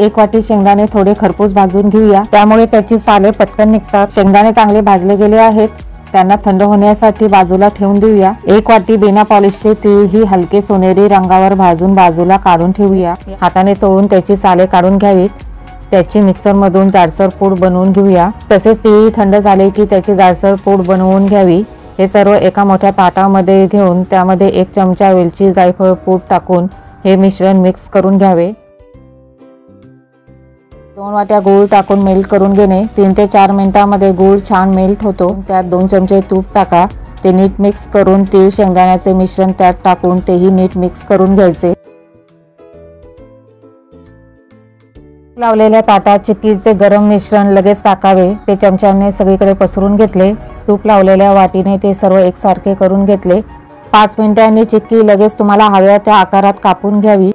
एक वाटी शेंगदाणे थोडे खरपूस भाजून घेऊया, त्यामुळे त्याची साले पटकन निघतात। शेंगदाणे चांगले भाजले गेले आहेत, त्यांना थंड होण्यासाठी बाजूला ठेवून देऊया। एक वाटी बिना पॉलिशचे तीळ ही हलके सोनेरी रंगावर भाजून बाजूला काढून ठेवूया। हाताने चोळून त्याची साले काढून घ्यावीत। त्याची मिक्सर मधून जाडसर पूड बनवून घेऊया। तसेच तीळ थंड झाले की त्याची जाडसर पूड बनवून घ्यावी। हे सर्व एका मोठ्या ताटामध्ये घेऊन त्यामध्ये 1 चमचा वेलची जायफळ पूड टाकून हे मिश्रण मिक्स करून घ्यावे। 2 वाट्या गूळ टाकून मेल्ट करून घेणे। 3 ते 4 मिनिटांमध्ये गूळ छान मेल्ट होतो। त्यात 2 चमचे तूप टाका। ते नीट मिक्स करून तीळ शेंगदाण्याचे मिश्रण त्यात टाकून तेही नीट मिक्स करून घ्यायचे। लावलेल्या ताटात चिक्कीचे गरम मिश्रण लगेच टाकावे। ते चमच्याने सगळीकडे पसरून घेतले। तूप लावलेल्या वाटीने ते सर्व एकसारखे करून घेतले। 5 मिनिटांनी चिक्की लगेच तुम्हाला हव्या त्या आकारात कापून घ्यावी।